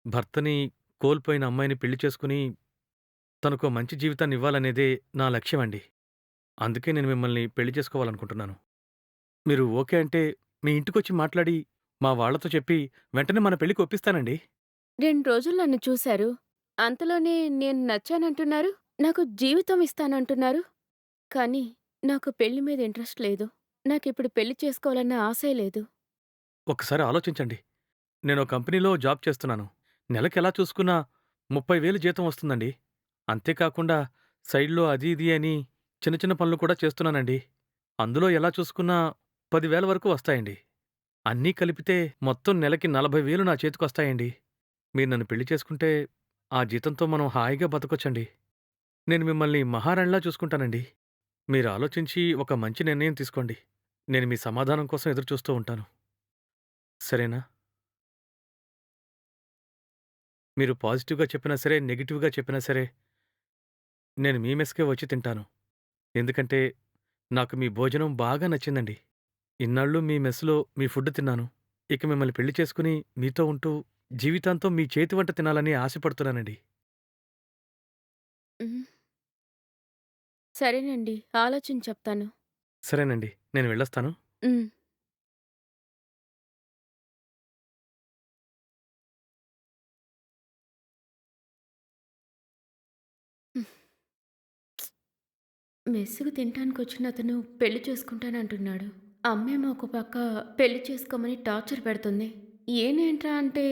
భర్తని కోల్పోయిన అమ్మాయిని పెళ్లి చేసుకొని, తనకో మంచి జీవితాన్నివ్వాలనేదే నా లక్ష్యమండి. అందుకే నేను మిమ్మల్ని పెళ్లి చేసుకోవాలనుకుంటున్నాను. మీరు ఓకే అంటే, మీ ఇంటికొచ్చి మాట్లాడి, మా వాళ్ళతో చెప్పి, వెంటనే మన పెళ్ళికి ఒప్పిస్తానండి. 2 రోజులు నన్ను చూశారు. అంతలోనే నేను నచ్చానంటున్నారు. నాకు జీవితం ఇస్తానంటున్నారు. కానీ నాకు పెళ్లి మీద ఇంట్రెస్ట్ లేదు. నాకిప్పుడు పెళ్లి చేసుకోవాలన్న ఆశే లేదు. ఒక్కసారి ఆలోచించండి. నేనో కంపెనీలో జాబ్ చేస్తున్నాను. నెలకెలా చూసుకున్నా 30,000 జీతం వస్తుందండి. అంతేకాకుండా సైడ్‌లో అది ఇది అని చిన్న చిన్న పనులు కూడా చేస్తున్నానండి. అందులో ఎలా చూసుకున్నా 10,000 వరకు వస్తాయండి. అన్నీ కలిపితే మొత్తం నెలకి 40,000 నా చేతికొస్తాయండి. మీరు నన్ను పెళ్లి చేసుకుంటే, ఆ జీతంతో మనం హాయిగా బతకొచ్చండి. నేను మిమ్మల్ని మహారాణిలా చూసుకుంటానండి. మీరు ఆలోచించి ఒక మంచి నిర్ణయం తీసుకోండి. నేను మీ సమాధానం కోసం ఎదురుచూస్తూ ఉంటాను. సరేనా? మీరు పాజిటివ్‌గా చెప్పినా సరే, నెగెటివ్‌గా చెప్పినా సరే, నేను మీ మెస్‌కే వచ్చి తింటాను. ఎందుకంటే, నాకు మీ భోజనం బాగా నచ్చిందండి. ఇన్నాళ్ళు మీ మెస్‌లో మీ ఫుడ్ తిన్నాను. ఇక మిమ్మల్ని పెళ్లి చేసుకొని, మీతో ఉంటూ, జీవితాంతం మీ చేతి వంట తినాలని ఆశపడుతున్నానండి. హ్మ్. సరేనండి. ఆలోచించి చెప్తాను. సరేనండి. నేను వెళ్ళొస్తాను. హ్మ్. మెస్సుకు తినటానికొచ్చిన అతను పెళ్లి చేసుకుంటానంటున్నాడు. అమ్మేమో ఒక పక్క పెళ్లి చేసుకోమని టార్చర్ పెడుతుంది. ఏనేంట్రా అంటే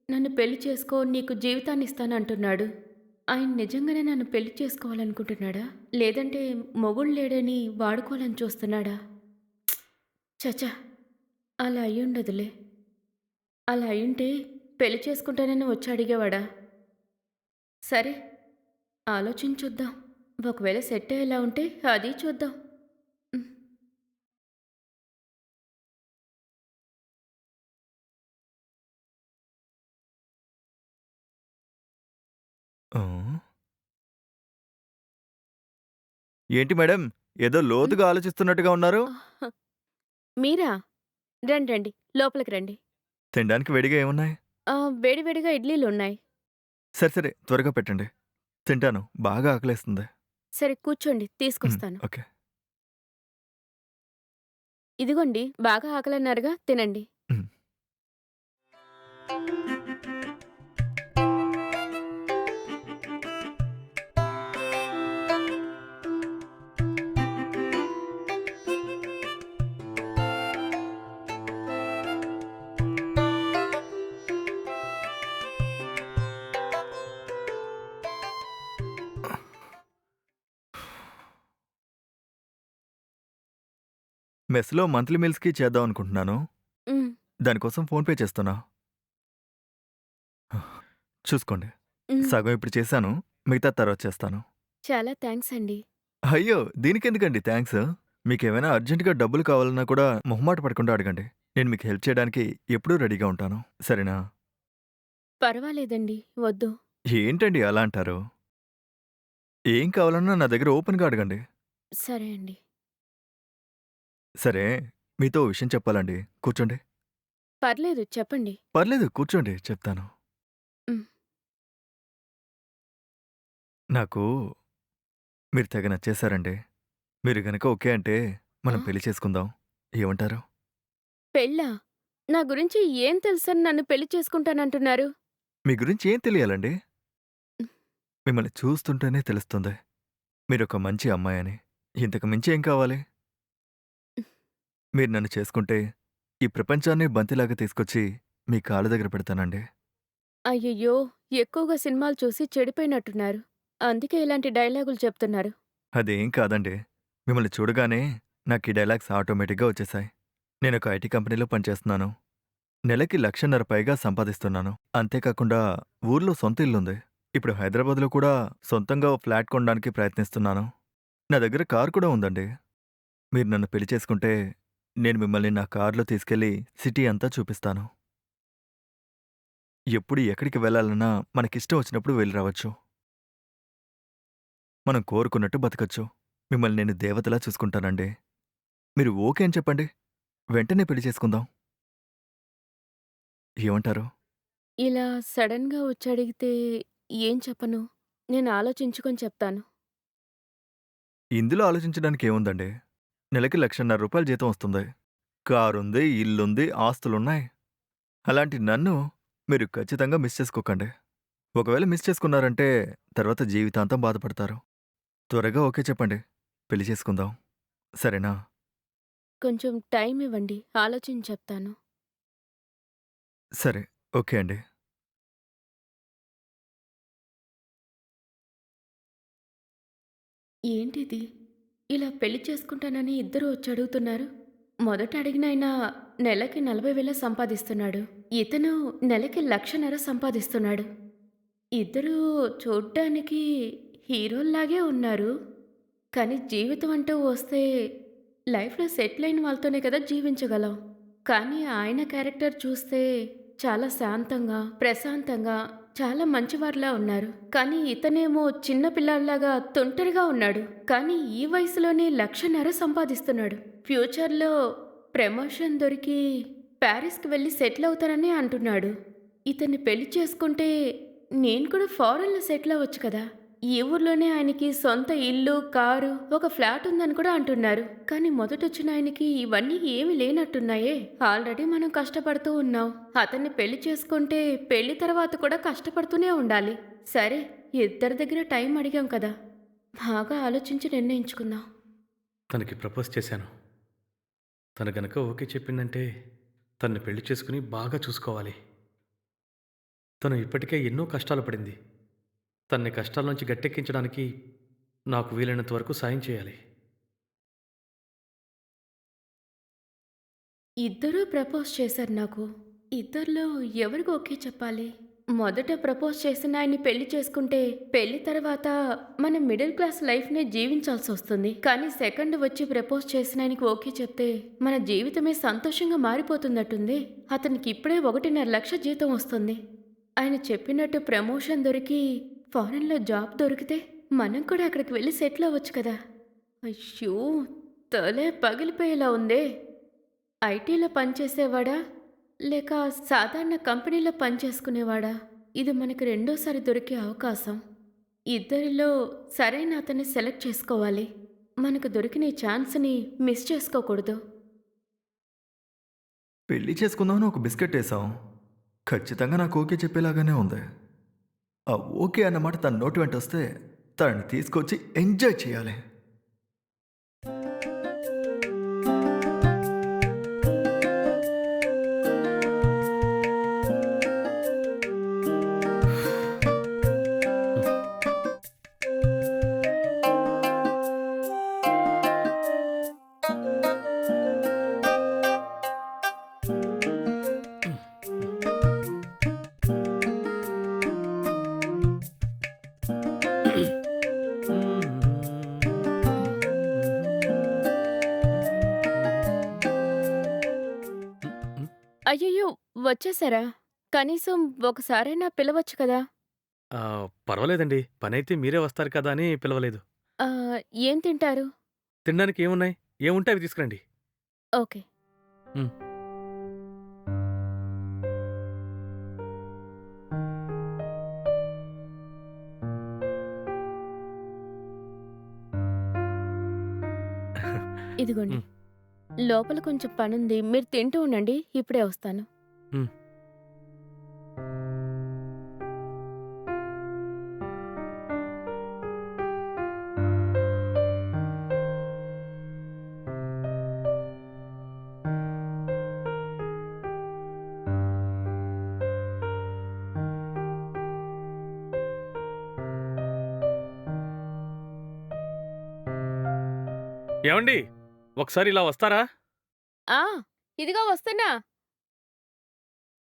నన్ను పెళ్లి చేసుకో నీకు జీవితాన్నిస్తానంటున్నాడు. ఆయన నిజంగానే నన్ను పెళ్లి చేసుకోవాలనుకుంటున్నాడా? లేదంటే మొగుడు లేడని వాడుకోవాలని చూస్తున్నాడా? ఛ! అలా అయ్యుండదులే. అలా అయ్యుంటే పెళ్లి చేసుకుంటానని వచ్చి అడిగేవాడా? సరే ఆలోచించి చూద్దాం. ఒకవేళ సెట్ అయ్యేలా ఉంటే అది చూద్దాం. హ్మ్. ఆ! ఏంటి మేడం? ఏదో హ్మ్. లోతుగా ఆలోచిస్తున్నట్టుగా ఉన్నారు. ఆహ్! మీరా? రండి రండి. లోపలికి రండి. తినడానికి వేడిగా ఏమున్నాయి? వేడి వేడిగా ఇడ్లీలున్నాయి. సరే, సరే త్వరగా పెట్టండి. తింటాను. బాగా ఆకలేస్తుంది. సరే కూర్చోండి హ్మ్. తీసుకొస్తాను. ఓకే. ఇదిగోండి బాగా ఆకలన్నారుగా తినండి. హ్మ్. మెస్‌లో మంత్లీ మీల్స్‌కి చేద్దాం అనుకుంటున్నాను. హ్మ్. దానికోసం ఫోన్‌పే చేస్తున్నా. చూసుకోండి. హ్మ్. సగం ఇప్పుడు చేశాను. మిగతాది తర్వాత చేస్తాను. చాలా థాంక్స్ అండి. అయ్యో! దీనికెందుకండి థాంక్స్. మీకేమైనా అర్జెంట్‌గా డబ్బులు కావాలన్నా కూడా మొహమాట పడకుండా అడగండి. నేను మీకు హెల్ప్ చేయడానికి ఎప్పుడూ రెడీగా ఉంటాను. సరేనా? పర్వాలేదండి. వద్దు. ఏంటండి అలా అంటారు? ఏం కావాలన్నా నా దగ్గర ఓపెన్‌గా అడగండి. సరే అండి. సరే, మీతో ఓ విషయం చెప్పాలండి. కూర్చోండి. పర్లేదు చెప్పండి. పర్లేదు కూర్చోండి చెప్తాను. హ్మ్. నాకు మీరు తెగ నచ్చేసారండి. మీరు గనక ఓకే అంటే ఆ! మనం పెళ్లి చేసుకుందాం. ఏమంటారు? పెళ్ళా? నా గురించి ఏం తెలుసని నన్ను పెళ్లి చేసుకుంటానంటున్నారు? మీ గురించి ఏం తెలియాలండి? హ్మ్. మిమ్మల్ని చూస్తుంటేనే తెలుస్తుంది. మీరొక మంచి అమ్మాయని. ఇంతకు మించి ఏం కావాలి? మీరు నన్ను చేసుకుంటే ఈ ప్రపంచాన్నే బంతిలాగా తీసుకొచ్చి మీ కాళ్ళ దగ్గర పెడతానండి. అయ్యయ్యో! ఎక్కువగా సినిమాలు చూసి చెడిపోయినట్టున్నారు. అందుకే ఇలాంటి డైలాగులు చెప్తున్నారు. అదేం కాదండి. మిమ్మల్ని చూడగానే నాకీ డైలాగ్స్ ఆటోమేటిక్‌గా వచ్చేశాయి. నేనొక ఐటీ కంపెనీలో పనిచేస్తున్నాను. నెలకి 1,50,000 పైగా సంపాదిస్తున్నాను. అంతేకాకుండా ఊర్లో సొంత ఇల్లుంది. ఇప్పుడు హైదరాబాద్‌లో కూడా సొంతంగా ఓ ఫ్లాట్ కొనడానికి ప్రయత్నిస్తున్నాను. నా దగ్గర కారు కూడా ఉందండి. మీరు నన్ను పెళ్లి చేసుకుంటే, నేను మిమ్మల్ని నా కారులో తీసుకెళ్లి సిటీ అంతా చూపిస్తాను. ఎప్పుడు ఎక్కడికి వెళ్ళాలన్నా మనకిష్టం వచ్చినప్పుడు వెళ్లి రావచ్చు. మనం కోరుకున్నట్టు బతకచ్చు. మిమ్మల్ని నేను దేవతలా చూసుకుంటానండి. మీరు ఓకే అని చెప్పండి. వెంటనే పెళ్లి చేసుకుందాం. ఏమంటారు? ఇలా సడన్‌గా వచ్చి అడిగితే ఏం చెప్పను? నేను ఆలోచించుకొని చెప్తాను. ఇందులో ఆలోచించడానికి ఏముందండి? నెలకి 1,50,000 రూపాయల జీతం వస్తుంది. కారుంది, ఇల్లుంది, ఆస్తులున్నాయి. అలాంటి నన్ను మీరు ఖచ్చితంగా మిస్ చేసుకోకండి. ఒకవేళ మిస్ చేసుకున్నారంటే తర్వాత జీవితాంతం బాధపడతారు. త్వరగా ఓకే చెప్పండి. పెళ్లి చేసుకుందాం. సరేనా? కొంచెం టైం ఇవ్వండి. ఆలోచించి చెప్తాను. సరే. ఓకే అండి. ఏంటిది? ఇలా పెళ్లి చేసుకుంటానని ఇద్దరూ వచ్చి అడుగుతున్నారు. మొదట అడిగిన ఆయన నెలకి 40,000 సంపాదిస్తున్నాడు. ఇతను నెలకి 1,50,000 సంపాదిస్తున్నాడు. ఇద్దరూ చూడ్డానికి హీరోల్లాగే ఉన్నారు. కానీ జీవితం అంటూ వస్తే లైఫ్‌లో సెటిల్ అయిన వాళ్ళతోనే కదా జీవించగలం. కానీ ఆయన క్యారెక్టర్ చూస్తే చాలా శాంతంగా, ప్రశాంతంగా, చాలా మంచివారిలా ఉన్నారు. కానీ ఇతనేమో చిన్న పిల్లాడిలాగా తుంటరిగా ఉన్నాడు. కానీ ఈ వయసులోనే 1,50,000 సంపాదిస్తున్నాడు. ఫ్యూచర్‌లో ప్రమోషన్ దొరికి ప్యారిస్‌కి వెళ్లి సెటిల్ అవుతానని అంటున్నాడు. ఇతన్ని పెళ్లి చేసుకుంటే నేను కూడా ఫారెన్‌లో సెటిల్ అవ్వచ్చు కదా! ఈ ఊర్లోనే ఆయనకి సొంత ఇల్లు, కారు, ఒక ఫ్లాట్ ఉందని కూడా అంటున్నారు. కానీ మొదటొచ్చిన ఆయనకి ఇవన్నీ ఏమీ లేనట్టున్నాయే. ఆల్రెడీ మనం కష్టపడుతూ ఉన్నాం. అతన్ని పెళ్లి చేసుకుంటే పెళ్లి తర్వాత కూడా కష్టపడుతూనే ఉండాలి. సరే, ఇద్దరి దగ్గర టైం అడిగాం కదా! బాగా ఆలోచించి నిర్ణయించుకుందాం. తనకి ప్రపోజ్ చేశాను. తను గనక ఓకే చెప్పిందంటే తనని పెళ్లి చేసుకుని బాగా చూసుకోవాలి. తను ఇప్పటికే ఎన్నో కష్టాలు పడింది. తనని కష్టాల నుంచి గట్టెక్కించడానికి నాకు వీలైనంత వరకు సాయం చేయాలి. ఇద్దరూ ప్రపోజ్ చేశారు నాకు. ఇద్దరిలో ఎవరికి ఓకే చెప్పాలి? మొదట ప్రపోజ్ చేసిన ఆయన్ని పెళ్లి చేసుకుంటే, పెళ్లి తర్వాత మనం మిడిల్ క్లాస్ లైఫ్‌నే జీవించాల్సొస్తుంది. కానీ సెకండ్ వచ్చి ప్రపోజ్ చేసిన ఆయనకి ఓకే చెప్తే, మన జీవితమే సంతోషంగా మారిపోతున్నట్టుంది. అతనికి ఇప్పుడే 1,50,000 జీతం వస్తుంది. ఆయన చెప్పినట్టు ప్రమోషన్ దొరికి, ఫారెన్‌లో జాబ్ దొరికితే, మనం కూడా అక్కడికి వెళ్లి సెటిల్ అవ్వచ్చు కదా! అయ్యో! తలే పగిలిపోయేలా ఉందే! ఐటీలో పనిచేసేవాడా? లేక సాధారణ కంపెనీలో పనిచేసుకునేవాడా? ఇది మనకి రెండోసారి దొరికే అవకాశం. ఇద్దరిలో సరైన అతన్ని సెలెక్ట్ చేసుకోవాలి. మనకు దొరికిన ఈ ఛాన్స్‌ని మిస్ చేసుకోకూడదు. పెళ్లి చేసుకుందామని ఒక బిస్కెట్ ఏసాం. ఖచ్చితంగా నాకు ఓకే చెప్పేలాగానే ఉంది. ఆ ఓకే అన్న మాట తన నోటి వెంటొస్తే తనని తీసుకొచ్చి ఎంజాయ్ చేయాలి. అయ్యయ్యో! వచ్చేసారా? కనీసం ఒకసారైనా పిలవచ్చు కదా! పర్వాలేదండి. పనైతే మీరే వస్తారు కదా అని పిలవలేదు. ఏం తింటారు? తినడానికి ఏమున్నాయి? ఏముంటే అవి తీసుకురండి. ఓకే. హ్మ్. ఇదిగోండి. హ్మ్. లోపల కొంచెం పనుంది. మీరు తింటూ ఉండండి. ఇప్పుడే వస్తాను. హ్మ్. ఏవండీ! ఒకసారి ఇలా వస్తారా? ఆ! ఇదిగో వస్తున్నా.